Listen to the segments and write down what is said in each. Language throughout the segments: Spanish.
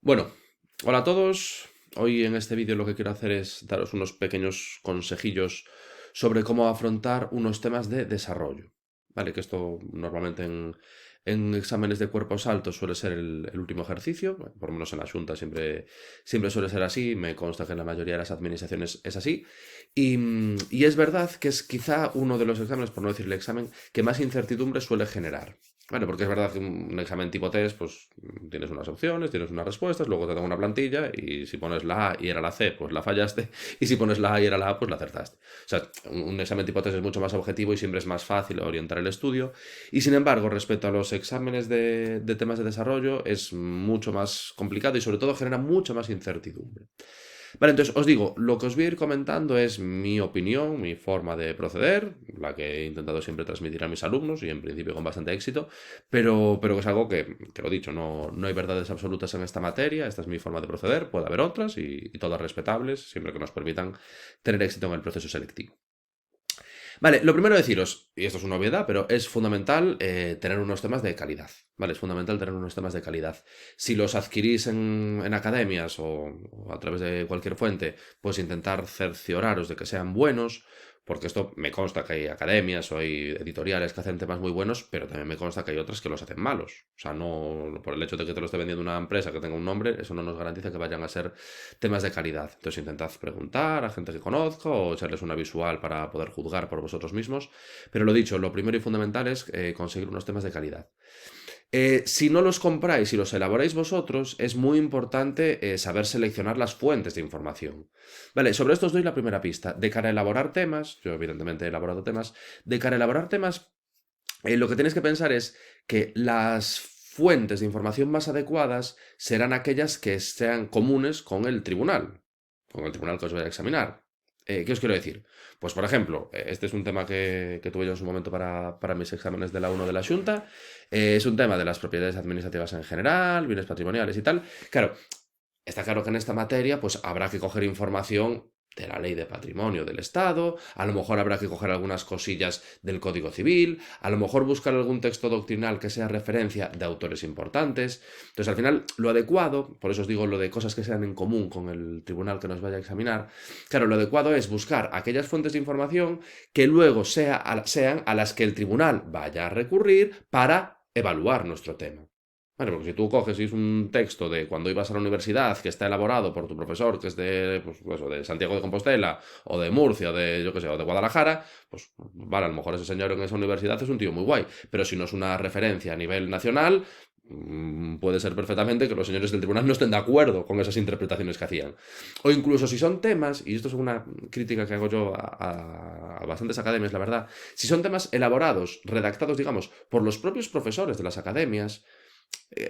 Bueno, hola a todos. Hoy en este vídeo lo que quiero hacer es daros unos pequeños consejillos sobre cómo afrontar unos temas de desarrollo. Vale, que esto normalmente en exámenes de cuerpos altos suele ser el último ejercicio, bueno, por lo menos en la Xunta siempre suele ser así, me consta que en la mayoría de las administraciones es así, y es verdad que es quizá uno de los exámenes, por no decir el examen, que más incertidumbre suele generar. Vale, porque es verdad que un examen tipo test, pues tienes unas opciones, tienes unas respuestas, luego te dan una plantilla y si pones la A y era la C, pues la fallaste, y si pones la A y era la A, pues la acertaste. O sea, un examen tipo test es mucho más objetivo y siempre es más fácil orientar el estudio. Y sin embargo, respecto a los exámenes de temas de desarrollo, es mucho más complicado y sobre todo genera mucha más incertidumbre. Vale, entonces os digo, lo que os voy a ir comentando es mi opinión, mi forma de proceder, la que he intentado siempre transmitir a mis alumnos y en principio con bastante éxito, pero que es algo que lo dicho, no hay verdades absolutas en esta materia, esta es mi forma de proceder, puede haber otras y todas respetables, siempre que nos permitan tener éxito en el proceso selectivo. Vale, lo primero deciros, y esto es una obviedad, pero es fundamental tener unos temas de calidad. Vale, es fundamental tener unos temas de calidad. Si los adquirís en academias o a través de cualquier fuente, pues intentar cercioraros de que sean buenos, porque esto me consta que hay academias o hay editoriales que hacen temas muy buenos, pero también me consta que hay otras que los hacen malos. O sea, no por el hecho de que te lo esté vendiendo una empresa que tenga un nombre, eso no nos garantiza que vayan a ser temas de calidad. Entonces intentad preguntar a gente que conozca o echarles una visual para poder juzgar por vosotros mismos. Pero lo dicho, lo primero y fundamental es conseguir unos temas de calidad. Si no los compráis y los elaboráis vosotros, es muy importante saber seleccionar las fuentes de información. Vale, sobre esto os doy la primera pista. De cara a elaborar temas, yo evidentemente he elaborado temas, de cara a elaborar temas, lo que tenéis que pensar es que las fuentes de información más adecuadas serán aquellas que sean comunes con el tribunal que os vaya a examinar. ¿Qué os quiero decir? Pues, por ejemplo, este es un tema que tuve yo en su momento para mis exámenes de la 1 de la Xunta. Es un tema de las propiedades administrativas en general, bienes patrimoniales y tal. Claro, está claro que en esta materia pues habrá que coger información de la ley de patrimonio del Estado, a lo mejor habrá que coger algunas cosillas del Código Civil, a lo mejor buscar algún texto doctrinal que sea referencia de autores importantes. Entonces, al final, lo adecuado, por eso os digo lo de cosas que sean en común con el tribunal que nos vaya a examinar, claro, lo adecuado es buscar aquellas fuentes de información que luego sean a las que el tribunal vaya a recurrir para evaluar nuestro tema. Vale, porque si tú coges y es un texto de cuando ibas a la universidad que está elaborado por tu profesor, que es de, pues, eso, de Santiago de Compostela, o de Murcia, o de, yo qué sé, o de Guadalajara, pues vale, a lo mejor ese señor en esa universidad es un tío muy guay, pero si no es una referencia a nivel nacional, puede ser perfectamente que los señores del tribunal no estén de acuerdo con esas interpretaciones que hacían. O incluso si son temas, y esto es una crítica que hago yo a bastantes academias, la verdad, si son temas elaborados, redactados, digamos, por los propios profesores de las academias,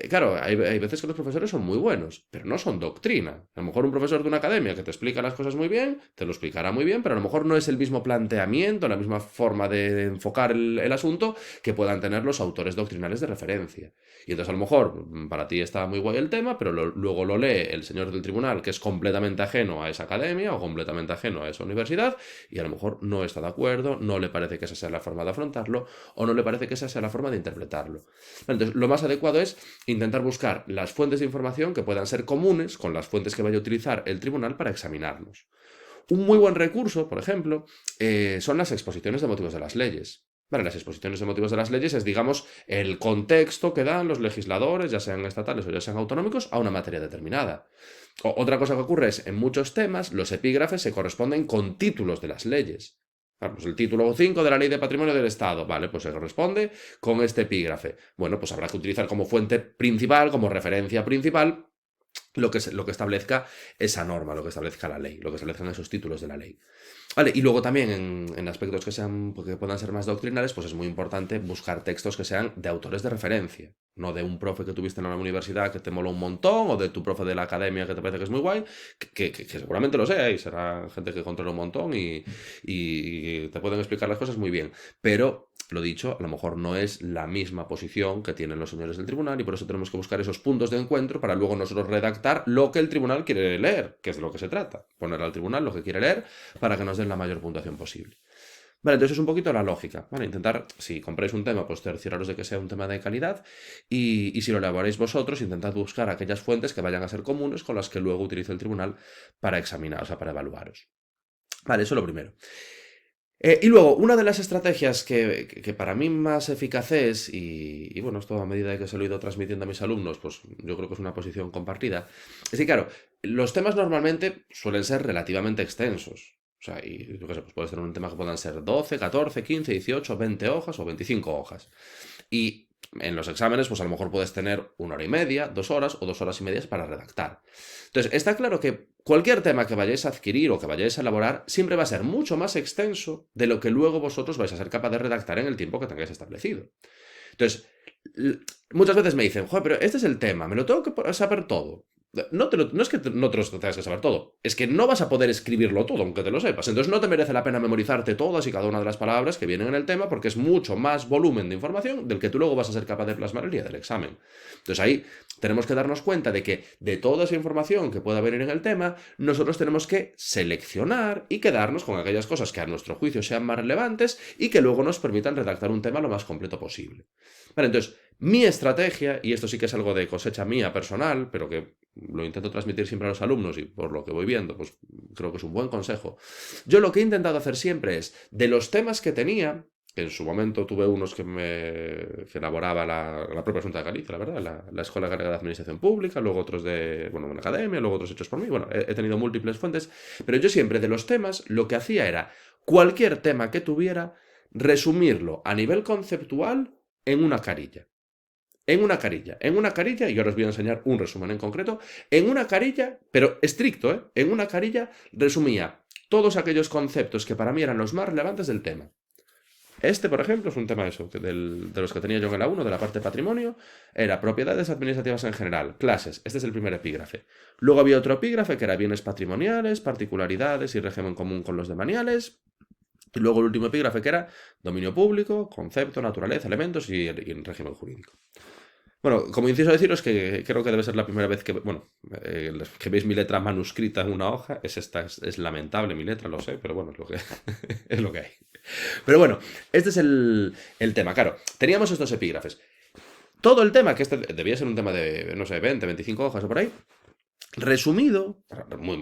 claro, hay veces que los profesores son muy buenos, pero no son doctrina. A lo mejor un profesor de una academia que te explica las cosas muy bien, te lo explicará muy bien, pero a lo mejor no es el mismo planteamiento, la misma forma de enfocar el asunto que puedan tener los autores doctrinales de referencia. Y entonces a lo mejor para ti está muy guay el tema, pero luego lo lee el señor del tribunal que es completamente ajeno a esa academia o completamente ajeno a esa universidad y a lo mejor no está de acuerdo, no le parece que esa sea la forma de afrontarlo o no le parece que esa sea la forma de interpretarlo. Entonces, lo más adecuado es intentar buscar las fuentes de información que puedan ser comunes con las fuentes que vaya a utilizar el tribunal para examinarnos. Un muy buen recurso, por ejemplo, son las exposiciones de motivos de las leyes. Vale, las exposiciones de motivos de las leyes es, digamos, el contexto que dan los legisladores, ya sean estatales o ya sean autonómicos, a una materia determinada. Otra cosa que ocurre es, en muchos temas, los epígrafes se corresponden con títulos de las leyes. Pues el título 5 de la Ley de Patrimonio del Estado, vale, pues se corresponde con este epígrafe. Bueno, pues habrá que utilizar como fuente principal, como referencia principal, lo que establezca esa norma, lo que establezca la ley, lo que establezcan esos títulos de la ley. Vale, y luego también en aspectos que puedan ser más doctrinales, pues es muy importante buscar textos que sean de autores de referencia, no de un profe que tuviste en la universidad que te mola un montón, o de tu profe de la academia que te parece que es muy guay, que seguramente lo sea, y será gente que controla un montón y te pueden explicar las cosas muy bien, pero lo dicho, a lo mejor no es la misma posición que tienen los señores del tribunal y por eso tenemos que buscar esos puntos de encuentro para luego nosotros redactar lo que el tribunal quiere leer, que es de lo que se trata. Poner al tribunal lo que quiere leer para que nos den la mayor puntuación posible. Vale, entonces es un poquito la lógica, ¿vale? Intentar, si compráis un tema, pues cercioraros de que sea un tema de calidad y si lo elaboráis vosotros, intentad buscar aquellas fuentes que vayan a ser comunes con las que luego utilice el tribunal para examinar, o sea, para evaluaros. Vale, eso es lo primero. Y luego, una de las estrategias que para mí más eficaz es, y bueno, esto a medida de que se lo he ido transmitiendo a mis alumnos, pues yo creo que es una posición compartida, es que claro, los temas normalmente suelen ser relativamente extensos. O sea, y yo qué sé, pues puede ser un tema que puedan ser 12, 14, 15, 18, 20 hojas o 25 hojas. Y en los exámenes, pues a lo mejor puedes tener 1 hora y media, 2 horas o 2 horas y media para redactar. Entonces, está claro que cualquier tema que vayáis a adquirir o que vayáis a elaborar siempre va a ser mucho más extenso de lo que luego vosotros vais a ser capaz de redactar en el tiempo que tengáis establecido. Entonces, muchas veces me dicen, joder, pero este es el tema, me lo tengo que saber todo. No es que no te lo tengas que saber todo, es que no vas a poder escribirlo todo, aunque te lo sepas. Entonces no te merece la pena memorizarte todas y cada una de las palabras que vienen en el tema, porque es mucho más volumen de información del que tú luego vas a ser capaz de plasmar el día del examen. Entonces ahí tenemos que darnos cuenta de que de toda esa información que pueda venir en el tema, nosotros tenemos que seleccionar y quedarnos con aquellas cosas que a nuestro juicio sean más relevantes y que luego nos permitan redactar un tema lo más completo posible. Vale, entonces, mi estrategia, y esto sí que es algo de cosecha mía personal, pero que lo intento transmitir siempre a los alumnos y por lo que voy viendo, pues creo que es un buen consejo. Yo lo que he intentado hacer siempre es, de los temas que tenía, que en su momento tuve unos que elaboraba la propia Junta de Galicia, la verdad, la Escuela Galega de Administración Pública, luego otros de, bueno, una academia, luego otros hechos por mí, bueno, he tenido múltiples fuentes, pero yo siempre de los temas lo que hacía era cualquier tema que tuviera, resumirlo a nivel conceptual en una carilla. En una carilla, y ahora os voy a enseñar un resumen en concreto, en una carilla, pero estricto, ¿eh? En una carilla resumía todos aquellos conceptos que para mí eran los más relevantes del tema. Este, por ejemplo, es un tema eso, de los que tenía yo en la 1, de la parte de patrimonio, era propiedades administrativas en general, clases, este es el primer epígrafe. Luego había otro epígrafe que era bienes patrimoniales, particularidades y régimen común con los demaniales. Y luego el último epígrafe que era dominio público, concepto, naturaleza, elementos y el régimen jurídico. Bueno, como inciso deciros que creo que debe ser la primera vez que, bueno, que veis mi letra manuscrita en una hoja. Es lamentable mi letra, lo sé, pero bueno, es lo que, es lo que hay. Pero bueno, este es el tema. Claro, teníamos estos epígrafes. Todo el tema, que este debía ser un tema de, no sé, 20, 25 hojas o por ahí, resumido,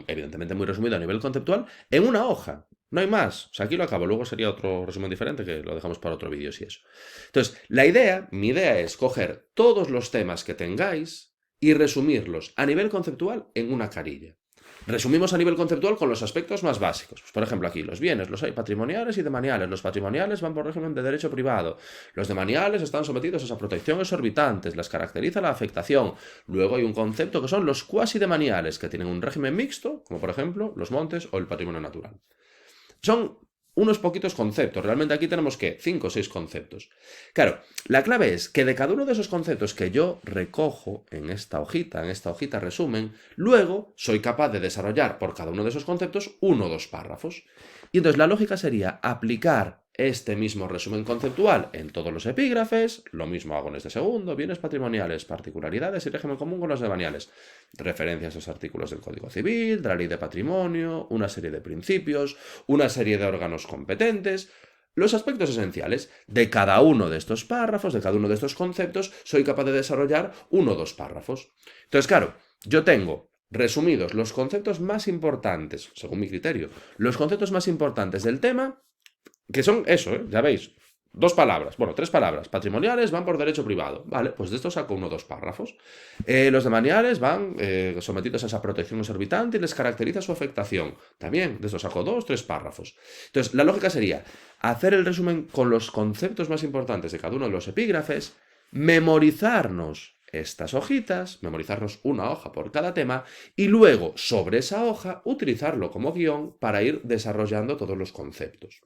evidentemente muy resumido a nivel conceptual, en una hoja. No hay más. O sea, aquí lo acabo. Luego sería otro resumen diferente que lo dejamos para otro vídeo si eso. Entonces, mi idea es coger todos los temas que tengáis y resumirlos a nivel conceptual en una carilla. Resumimos a nivel conceptual con los aspectos más básicos. Pues, por ejemplo, aquí los bienes los hay patrimoniales y demaniales. Los patrimoniales van por régimen de derecho privado. Los demaniales están sometidos a esa protección exorbitantes. Les caracteriza la afectación. Luego hay un concepto que son los cuasi demaniales, que tienen un régimen mixto, como por ejemplo los montes o el patrimonio natural. Son unos poquitos conceptos. Realmente aquí tenemos que 5 o 6 conceptos. Claro, la clave es que de cada uno de esos conceptos que yo recojo en esta hojita resumen, luego soy capaz de desarrollar por cada uno de esos conceptos 1 o 2 párrafos. Y entonces la lógica sería aplicar este mismo resumen conceptual en todos los epígrafes, lo mismo hago en este segundo, bienes patrimoniales, particularidades y régimen común con los demaniales, referencias a los artículos del Código Civil, de la Ley de Patrimonio, una serie de principios, una serie de órganos competentes. Los aspectos esenciales de cada uno de estos párrafos, de cada uno de estos conceptos, soy capaz de desarrollar 1 o 2 párrafos. Entonces, claro, yo tengo resumidos los conceptos más importantes, según mi criterio, los conceptos más importantes del tema, que son eso, ya veis, 2 palabras, bueno, 3 palabras. Patrimoniales van por derecho privado. Vale, pues de esto saco 1 o 2 párrafos. Los demaniales van sometidos a esa protección exorbitante y les caracteriza su afectación. También de esto saco 2 o 3 párrafos. Entonces, la lógica sería hacer el resumen con los conceptos más importantes de cada uno de los epígrafes, memorizarnos estas hojitas, memorizarnos una hoja por cada tema y luego, sobre esa hoja, utilizarlo como guión para ir desarrollando todos los conceptos.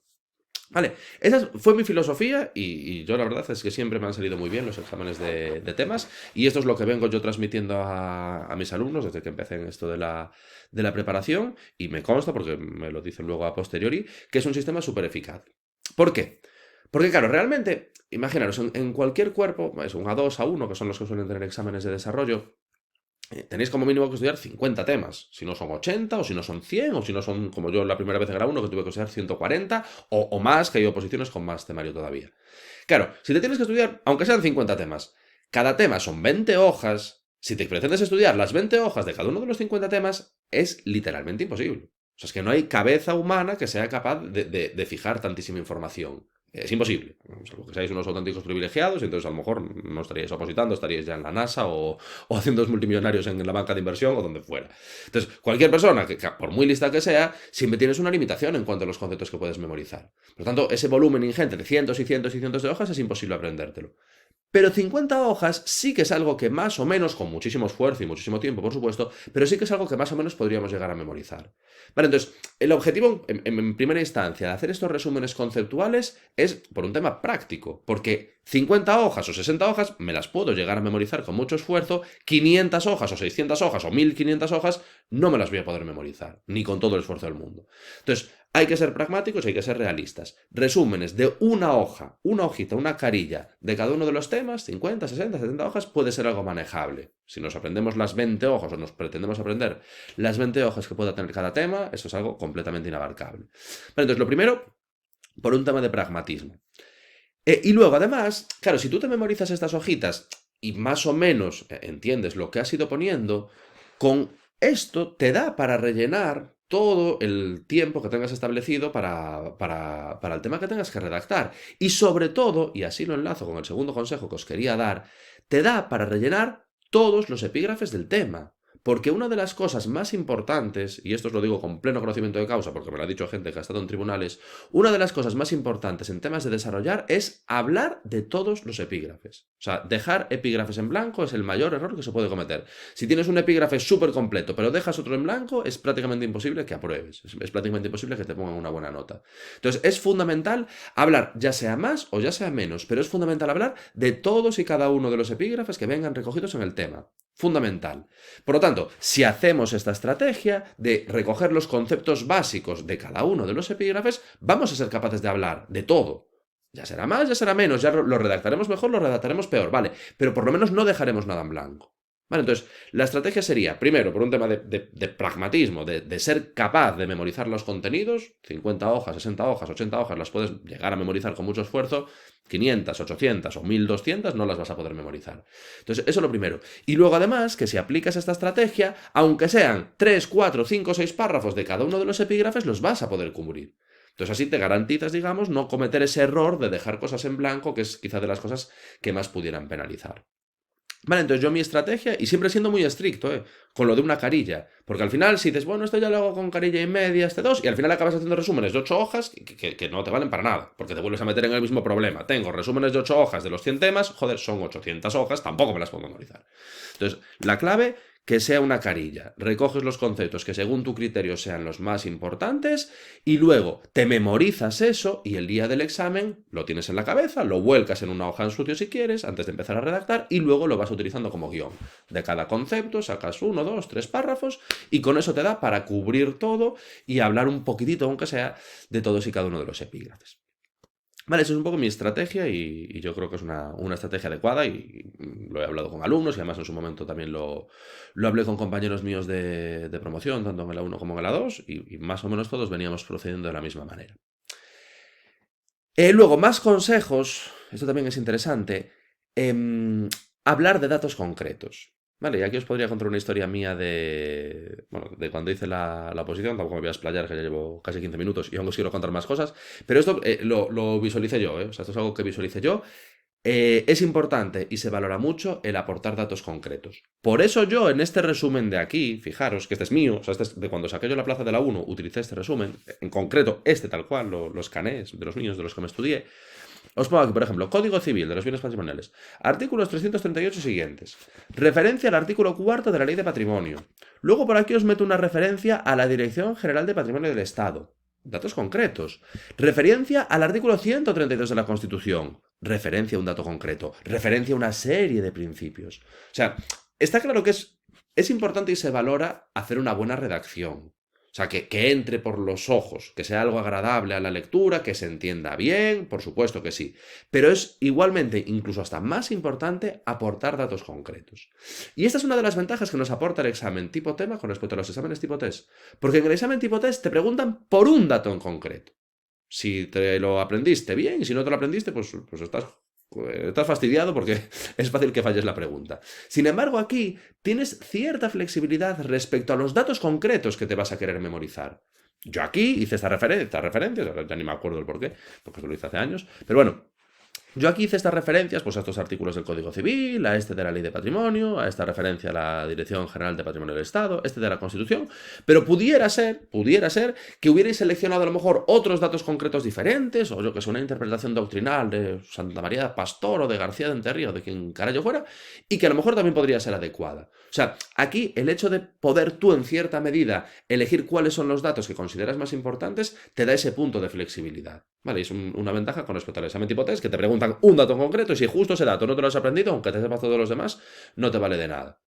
Vale, esa fue mi filosofía y yo la verdad es que siempre me han salido muy bien los exámenes de temas y esto es lo que vengo yo transmitiendo a mis alumnos desde que empecé en esto de la preparación y me consta, porque me lo dicen luego a posteriori, que es un sistema súper eficaz. ¿Por qué? Porque claro, realmente, imaginaros, en cualquier cuerpo, es un A2, A1, que son los que suelen tener exámenes de desarrollo, tenéis como mínimo que estudiar 50 temas, si no son 80, o si no son 100, o si no son, como yo la primera vez en grado 1, que tuve que estudiar 140, o más, que hay oposiciones con más temario todavía. Claro, si te tienes que estudiar, aunque sean 50 temas, cada tema son 20 hojas, si te pretendes estudiar las 20 hojas de cada uno de los 50 temas, es literalmente imposible. O sea, es que no hay cabeza humana que sea capaz de fijar tantísima información. Es imposible. Salvo que seáis unos auténticos privilegiados, entonces a lo mejor no estaríais opositando, estaríais ya en la NASA o haciendo multimillonarios en la banca de inversión o donde fuera. Entonces, cualquier persona, que por muy lista que sea, siempre tienes una limitación en cuanto a los conceptos que puedes memorizar. Por lo tanto, ese volumen ingente de cientos y cientos y cientos de hojas es imposible aprendértelo. Pero 50 hojas sí que es algo que más o menos, con muchísimo esfuerzo y muchísimo tiempo, por supuesto, pero sí que es algo que más o menos podríamos llegar a memorizar. Vale, entonces, el objetivo en primera instancia de hacer estos resúmenes conceptuales es por un tema práctico, porque 50 hojas o 60 hojas me las puedo llegar a memorizar con mucho esfuerzo, 500 hojas o 600 hojas o 1500 hojas no me las voy a poder memorizar, ni con todo el esfuerzo del mundo. Entonces, hay que ser pragmáticos y hay que ser realistas. Resúmenes de una hoja, una hojita, una carilla de cada uno de los temas, 50, 60, 70 hojas, puede ser algo manejable. Si nos aprendemos las 20 hojas o nos pretendemos aprender las 20 hojas que pueda tener cada tema, eso es algo completamente inabarcable. Bueno, entonces, lo primero, por un tema de pragmatismo. Y luego, además, claro, si tú te memorizas estas hojitas y más o menos entiendes lo que has ido poniendo, con esto te da para rellenar todo el tiempo que tengas establecido para el tema que tengas que redactar. Y sobre todo, y así lo enlazo con el segundo consejo que os quería dar, te da para rellenar todos los epígrafes del tema. Porque una de las cosas más importantes, y esto os lo digo con pleno conocimiento de causa, porque me lo ha dicho gente que ha estado en tribunales, una de las cosas más importantes en temas de desarrollar es hablar de todos los epígrafes. O sea, dejar epígrafes en blanco es el mayor error que se puede cometer. Si tienes un epígrafe súper completo, pero dejas otro en blanco, es prácticamente imposible que apruebes. Es prácticamente imposible que te pongan una buena nota. Entonces, es fundamental hablar, ya sea más o ya sea menos, pero es fundamental hablar de todos y cada uno de los epígrafes que vengan recogidos en el tema. Fundamental. Por lo tanto, si hacemos esta estrategia de recoger los conceptos básicos de cada uno de los epígrafes, vamos a ser capaces de hablar de todo. Ya será más, ya será menos, ya lo redactaremos mejor, lo redactaremos peor, vale, pero por lo menos no dejaremos nada en blanco. Vale, entonces, la estrategia sería, primero, por un tema de pragmatismo, de ser capaz de memorizar los contenidos, 50 hojas, 60 hojas, 80 hojas, las puedes llegar a memorizar con mucho esfuerzo, 500, 800 o 1200 no las vas a poder memorizar. Entonces, eso es lo primero. Y luego, además, que si aplicas esta estrategia, aunque sean 3, 4, 5, 6 párrafos de cada uno de los epígrafes, los vas a poder cubrir. Entonces así te garantizas, digamos, no cometer ese error de dejar cosas en blanco, que es quizá de las cosas que más pudieran penalizar. Vale, entonces yo mi estrategia, y siempre siendo muy estricto, con lo de una carilla, porque al final si dices, bueno, esto ya lo hago con carilla y media, este 2, y al final acabas haciendo resúmenes de 8 hojas que no te valen para nada, porque te vuelves a meter en el mismo problema. Tengo resúmenes de 8 hojas de los 100 temas, joder, son 800 hojas, tampoco me las puedo memorizar. Entonces, la clave, que sea una carilla. Recoges los conceptos que según tu criterio sean los más importantes y luego te memorizas eso y el día del examen lo tienes en la cabeza, lo vuelcas en una hoja en sucio si quieres antes de empezar a redactar y luego lo vas utilizando como guión. De cada concepto sacas 1, 2, 3 párrafos y con eso te da para cubrir todo y hablar un poquitito, aunque sea, de todos y cada uno de los epígrafes. Vale, eso es un poco mi estrategia y yo creo que es una estrategia adecuada y lo he hablado con alumnos y además en su momento también lo hablé con compañeros míos de promoción, tanto en el A1 como en el A2 y más o menos todos veníamos procediendo de la misma manera. Luego, más consejos, esto también es interesante, hablar de datos concretos. Vale, y aquí os podría contar una historia mía de cuando hice la oposición, tampoco me voy a explayar, que ya llevo casi 15 minutos y aún os quiero contar más cosas, pero esto lo visualicé yo, o sea, esto es algo que visualicé yo. Es importante y se valora mucho el aportar datos concretos. Por eso yo en este resumen de aquí, fijaros que este es mío, o sea, este es de cuando saqué yo la plaza de la 1, utilicé este resumen, en concreto este tal cual, lo escaneé, de los niños de los que me estudié. Os pongo aquí, por ejemplo, Código Civil de los Bienes Patrimoniales. Artículos 338 siguientes. Referencia al artículo 4 de la Ley de Patrimonio. Luego por aquí os meto una referencia a la Dirección General de Patrimonio del Estado. Datos concretos. Referencia al artículo 132 de la Constitución. Referencia a un dato concreto. Referencia a una serie de principios. O sea, está claro que es importante y se valora hacer una buena redacción. O sea, que entre por los ojos, que sea algo agradable a la lectura, que se entienda bien, por supuesto que sí. Pero es igualmente, incluso hasta más importante, aportar datos concretos. Y esta es una de las ventajas que nos aporta el examen tipo tema con respecto a los exámenes tipo test. Porque en el examen tipo test te preguntan por un dato en concreto. Si te lo aprendiste bien, y si no te lo aprendiste, pues estás fastidiado porque es fácil que falles la pregunta. Sin embargo, aquí tienes cierta flexibilidad respecto a los datos concretos que te vas a querer memorizar. Yo aquí hice estas referencias, ya ni me acuerdo el porqué, porque lo hice hace años, pero bueno, yo aquí hice estas referencias pues, a estos artículos del Código Civil, a este de la Ley de Patrimonio, a esta referencia a la Dirección General de Patrimonio del Estado, este de la Constitución, pero pudiera ser que hubierais seleccionado a lo mejor otros datos concretos diferentes, o yo que sé, una interpretación doctrinal de Santa María de Pastor o de García de Enterría o de quien carajo fuera, y que a lo mejor también podría ser adecuada. O sea, aquí el hecho de poder tú en cierta medida elegir cuáles son los datos que consideras más importantes, te da ese punto de flexibilidad. Vale, es una ventaja con respecto al examen tipo test, que te preguntan un dato en concreto y si justo ese dato no te lo has aprendido, aunque te sepas todos los demás, no te vale de nada.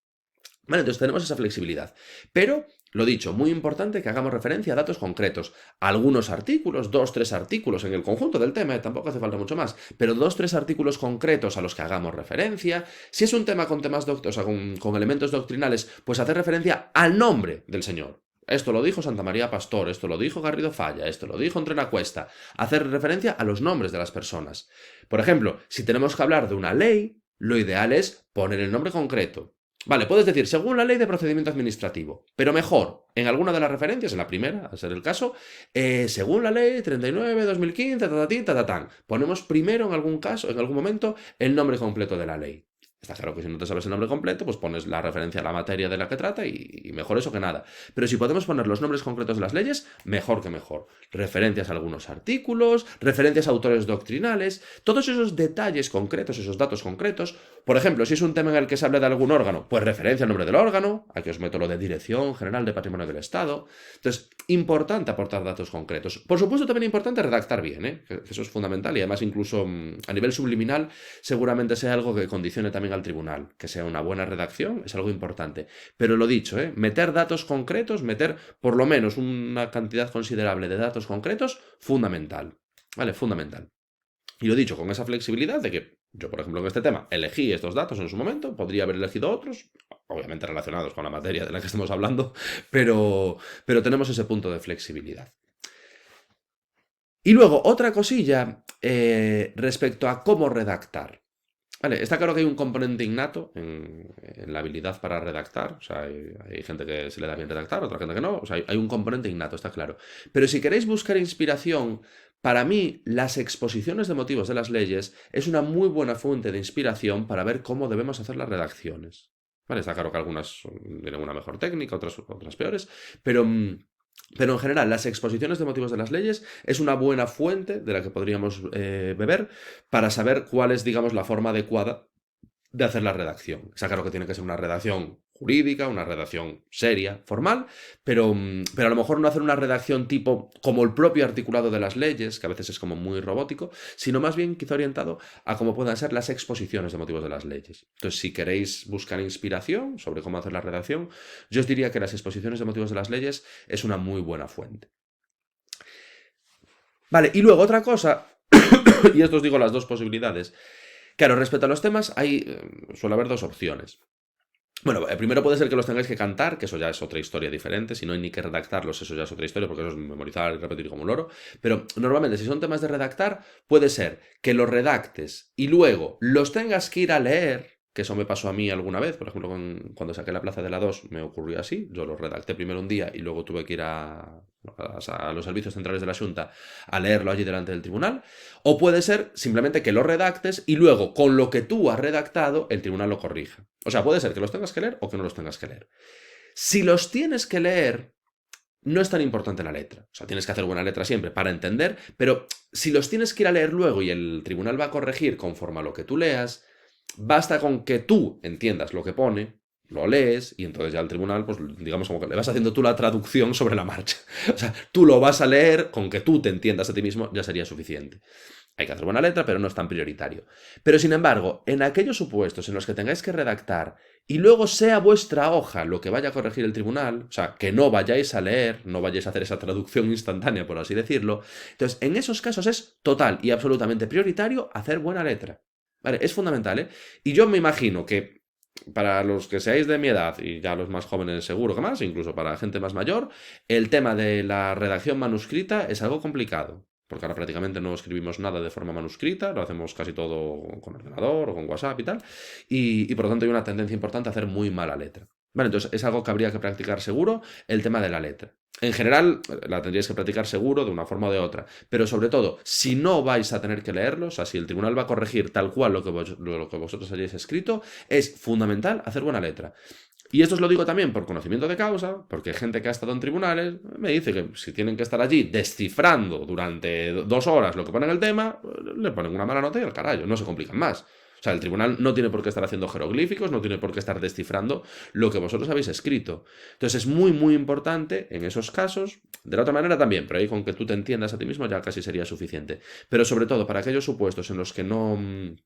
Vale, entonces tenemos esa flexibilidad. Pero, lo dicho, muy importante que hagamos referencia a datos concretos. Algunos artículos, 2-3 artículos en el conjunto del tema, tampoco hace falta mucho más, pero 2-3 artículos concretos a los que hagamos referencia. Si es un tema con temas o sea, con elementos doctrinales, pues hacer referencia al nombre del señor. Esto lo dijo Santa María Pastor, esto lo dijo Garrido Falla, esto lo dijo Entrenacuesta. Hacer referencia a los nombres de las personas. Por ejemplo, si tenemos que hablar de una ley, lo ideal es poner el nombre concreto. Vale, puedes decir, según la ley de procedimiento administrativo, pero mejor, en alguna de las referencias, en la primera, a ser el caso, según la ley 39-2015, tatatán. Ponemos primero, en algún caso, en algún momento, el nombre completo de la ley. Está claro que si no te sabes el nombre completo, pues pones la referencia a la materia de la que trata y mejor eso que nada. Pero si podemos poner los nombres concretos de las leyes, mejor que mejor. Referencias a algunos artículos, referencias a autores doctrinales, todos esos detalles concretos, esos datos concretos. Por ejemplo, si es un tema en el que se habla de algún órgano, pues referencia al nombre del órgano, aquí os meto lo de Dirección General de Patrimonio del Estado. Entonces, importante aportar datos concretos. Por supuesto, también importante redactar bien, que eso es fundamental y además incluso a nivel subliminal seguramente sea algo que condicione también al tribunal, que sea una buena redacción, es algo importante. Pero lo dicho, meter datos concretos, meter por lo menos una cantidad considerable de datos concretos, fundamental. ¿Vale? Fundamental. Y lo dicho, con esa flexibilidad de que yo, por ejemplo, en este tema elegí estos datos en su momento, podría haber elegido otros, obviamente relacionados con la materia de la que estamos hablando, pero tenemos ese punto de flexibilidad. Y luego, otra cosilla respecto a cómo redactar. Vale, está claro que hay un componente innato en la habilidad para redactar. O sea, hay gente que se le da bien redactar, otra gente que no. O sea, hay un componente innato, está claro. Pero si queréis buscar inspiración, para mí, las exposiciones de motivos de las leyes es una muy buena fuente de inspiración para ver cómo debemos hacer las redacciones. Vale, está claro que algunas tienen una mejor técnica, otras peores, pero en general, las exposiciones de motivos de las leyes es una buena fuente de la que podríamos beber para saber cuál es, digamos, la forma adecuada de hacer la redacción. Está claro que tiene que ser una redacción jurídica, una redacción seria, formal, pero a lo mejor no hacer una redacción tipo como el propio articulado de las leyes, que a veces es como muy robótico, sino más bien quizá orientado a cómo puedan ser las exposiciones de motivos de las leyes. Entonces, si queréis buscar inspiración sobre cómo hacer la redacción, yo os diría que las exposiciones de motivos de las leyes es una muy buena fuente. Vale, y luego otra cosa, y esto os digo las dos posibilidades. Claro, respecto a los temas, suele haber dos opciones. Bueno, primero puede ser que los tengáis que cantar, que eso ya es otra historia diferente. Si no hay ni que redactarlos, eso ya es otra historia, porque eso es memorizar y repetir como un loro. Pero normalmente, si son temas de redactar, puede ser que los redactes y luego los tengas que ir a leer, que eso me pasó a mí alguna vez. Por ejemplo, cuando saqué la plaza de la 2 me ocurrió así. Yo los redacté primero un día y luego tuve que ir a los servicios centrales de la Xunta a leerlo allí delante del tribunal. O puede ser simplemente que lo redactes y luego, con lo que tú has redactado, el tribunal lo corrija. O sea, puede ser que los tengas que leer o que no los tengas que leer. Si los tienes que leer, no es tan importante la letra. O sea, tienes que hacer buena letra siempre para entender, pero si los tienes que ir a leer luego y el tribunal va a corregir conforme a lo que tú leas, basta con que tú entiendas lo que pone, lo lees y entonces ya al tribunal, pues digamos como que le vas haciendo tú la traducción sobre la marcha. O sea, tú lo vas a leer, con que tú te entiendas a ti mismo ya sería suficiente. hay que hacer buena letra, pero no es tan prioritario. Pero sin embargo, en aquellos supuestos en los que tengáis que redactar y luego sea vuestra hoja lo que vaya a corregir el tribunal, o sea, que no vayáis a leer, no vayáis a hacer esa traducción instantánea, por así decirlo, entonces en esos casos es total y absolutamente prioritario hacer buena letra. ¿Vale? Es fundamental, ¿eh? Y yo me imagino que para los que seáis de mi edad, y ya los más jóvenes seguro que más, incluso para gente más mayor, el tema de la redacción manuscrita es algo complicado. Porque ahora prácticamente no escribimos nada de forma manuscrita, lo hacemos casi todo con ordenador o con WhatsApp y tal. Y por lo tanto hay una tendencia importante a hacer muy mala letra. Vale, entonces es algo que habría que practicar seguro, el tema de la letra. En general, la tendríais que practicar seguro de una forma o de otra. Pero sobre todo, si no vais a tener que leerlo, o sea, si el tribunal va a corregir tal cual lo que vosotros hayáis escrito, es fundamental hacer buena letra. Y esto os lo digo también por conocimiento de causa, porque gente que ha estado en tribunales me dice que si tienen que estar allí descifrando durante 2 horas lo que pone en el tema, le ponen una mala nota y al carajo, no se complican más. O sea, el tribunal no tiene por qué estar haciendo jeroglíficos, no tiene por qué estar descifrando lo que vosotros habéis escrito. Entonces es muy, muy importante en esos casos, de la otra manera también, pero ahí con que tú te entiendas a ti mismo ya casi sería suficiente. Pero sobre todo para aquellos supuestos en los que no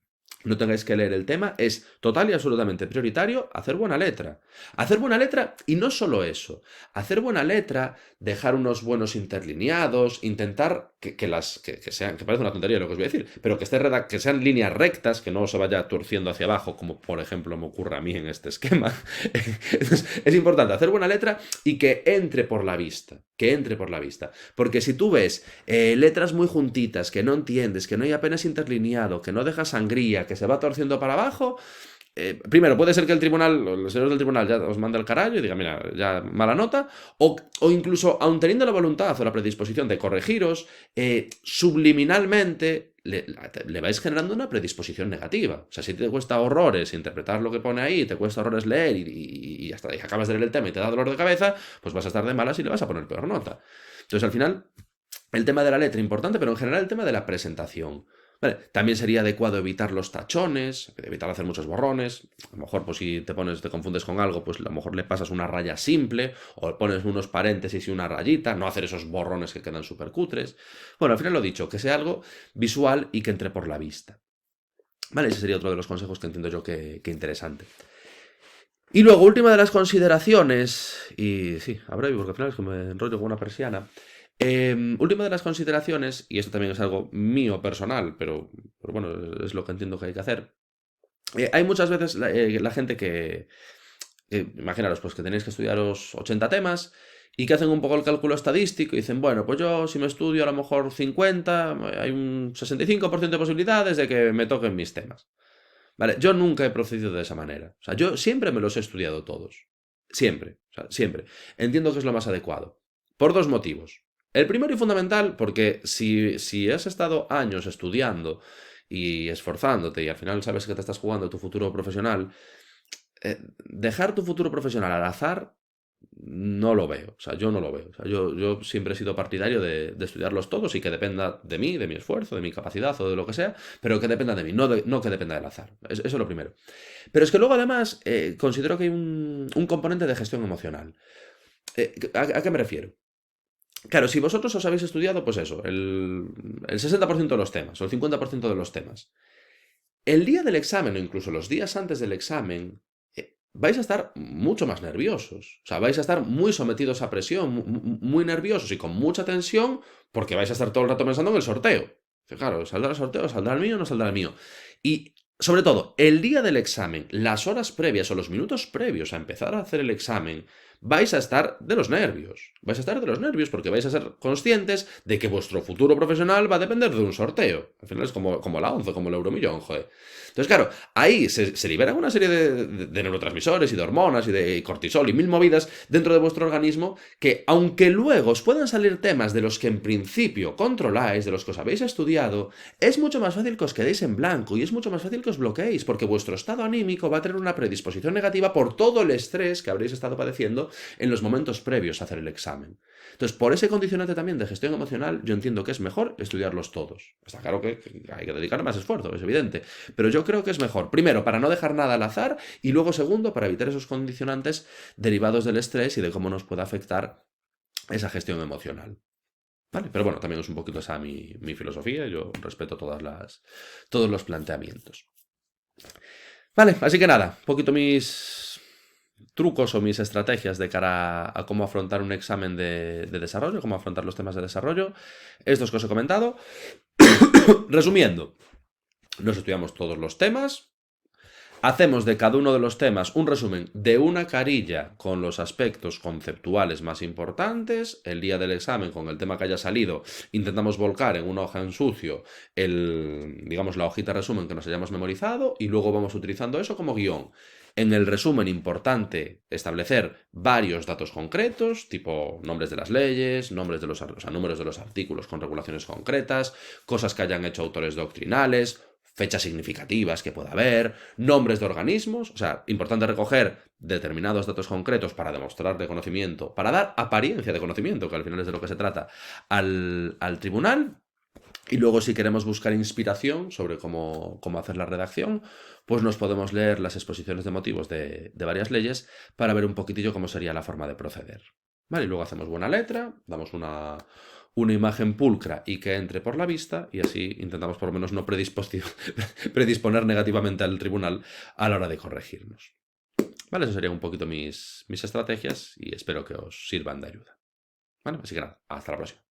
tengáis que leer el tema, es total y absolutamente prioritario hacer buena letra. Hacer buena letra y no solo eso. Hacer buena letra, dejar unos buenos interlineados, intentar que sean, que parece una tontería lo que os voy a decir, pero que sean líneas rectas, que no se vaya torciendo hacia abajo, como por ejemplo me ocurre a mí en este esquema. Entonces, es importante hacer buena letra y que entre por la vista. Que entre por la vista. Porque si tú ves letras muy juntitas, que no entiendes, que no hay apenas interlineado, que no deja sangría, que se va torciendo para abajo, primero, puede ser que el tribunal, los señores del tribunal ya os mande el carajo y diga, mira, ya mala nota, o incluso, aun teniendo la voluntad o la predisposición de corregiros, subliminalmente le vais generando una predisposición negativa. O sea, si te cuesta horrores interpretar lo que pone ahí, te cuesta horrores leer y hasta que acabas de leer el tema y te da dolor de cabeza, pues vas a estar de malas y le vas a poner peor nota. Entonces, al final, el tema de la letra importante, pero en general el tema de la presentación. Vale, también sería adecuado evitar los tachones, evitar hacer muchos borrones. A lo mejor, pues si te confundes con algo, pues a lo mejor le pasas una raya simple, o pones unos paréntesis y una rayita, no hacer esos borrones que quedan súper cutres. Bueno, al final lo dicho, que sea algo visual y que entre por la vista. Vale, ese sería otro de los consejos que entiendo yo que interesante. Y luego, última de las consideraciones, y sí, habrá porque al final es que me enrollo con una persiana. Última de las consideraciones, y esto también es algo mío personal, pero bueno, es lo que entiendo que hay que hacer. Hay muchas veces la gente imaginaros, pues que tenéis que estudiaros 80 temas y que hacen un poco el cálculo estadístico y dicen, bueno, pues yo si me estudio a lo mejor 50, hay un 65% de posibilidades de que me toquen mis temas. Vale, yo nunca he procedido de esa manera. O sea, yo siempre me los he estudiado todos. Siempre, o sea, siempre. Entiendo que es lo más adecuado. Por dos motivos. El primero y fundamental, porque si has estado años estudiando y esforzándote y al final sabes que te estás jugando tu futuro profesional, dejar tu futuro profesional al azar no lo veo. O sea, yo no lo veo. O sea, yo siempre he sido partidario de estudiarlos todos y que dependa de mí, de mi esfuerzo, de mi capacidad o de lo que sea, pero que dependa de mí, no que dependa del azar. Eso es lo primero. Pero es que luego además considero que hay un componente de gestión emocional. ¿A qué me refiero? Claro, si vosotros os habéis estudiado, pues eso, el 60% de los temas o el 50% de los temas, el día del examen o incluso los días antes del examen, vais a estar mucho más nerviosos. O sea, vais a estar muy sometidos a presión, muy nerviosos y con mucha tensión, porque vais a estar todo el rato pensando en el sorteo. Que claro, ¿saldrá el sorteo? ¿Saldrá el mío o no saldrá el mío? Y sobre todo, el día del examen, las horas previas o los minutos previos a empezar a hacer el examen, vais a estar de los nervios. Vais a estar de los nervios porque vais a ser conscientes de que vuestro futuro profesional va a depender de un sorteo. Al final es como la 11, como el Euromillón, joder. Entonces, claro, ahí se liberan una serie de neurotransmisores y de hormonas y de cortisol y mil movidas dentro de vuestro organismo que, aunque luego os puedan salir temas de los que en principio controláis, de los que os habéis estudiado, es mucho más fácil que os quedéis en blanco y es mucho más fácil que os bloqueéis porque vuestro estado anímico va a tener una predisposición negativa por todo el estrés que habréis estado padeciendo en los momentos previos a hacer el examen. Entonces, por ese condicionante también de gestión emocional, yo entiendo que es mejor estudiarlos todos. Está claro que hay que dedicar más esfuerzo, es evidente, pero yo creo que es mejor, primero, para no dejar nada al azar y luego, segundo, para evitar esos condicionantes derivados del estrés y de cómo nos puede afectar esa gestión emocional. ¿Vale? Pero bueno, también es un poquito esa mi filosofía. Yo respeto todos los planteamientos. Vale, así que nada, un poquito mis trucos o mis estrategias de cara a cómo afrontar un examen de desarrollo, cómo afrontar los temas de desarrollo. Estos que os he comentado. Resumiendo, nos estudiamos todos los temas. Hacemos de cada uno de los temas un resumen de una carilla con los aspectos conceptuales más importantes. El día del examen, con el tema que haya salido, intentamos volcar en una hoja en sucio digamos, la hojita de resumen que nos hayamos memorizado y luego vamos utilizando eso como guión. En el resumen importante establecer varios datos concretos, tipo nombres de las leyes, nombres de números de los artículos con regulaciones concretas, cosas que hayan hecho autores doctrinales, fechas significativas que pueda haber, nombres de organismos, o sea, importante recoger determinados datos concretos para demostrar de conocimiento, para dar apariencia de conocimiento, que al final es de lo que se trata, al tribunal. Y luego, si queremos buscar inspiración sobre cómo hacer la redacción, pues nos podemos leer las exposiciones de motivos de varias leyes para ver un poquitillo cómo sería la forma de proceder. ¿Vale? Y luego hacemos buena letra, damos una imagen pulcra y que entre por la vista, y así intentamos por lo menos no predisponer negativamente al tribunal a la hora de corregirnos. ¿Vale? Eso serían un poquito mis estrategias y espero que os sirvan de ayuda. ¿Vale? Así que nada, hasta la próxima.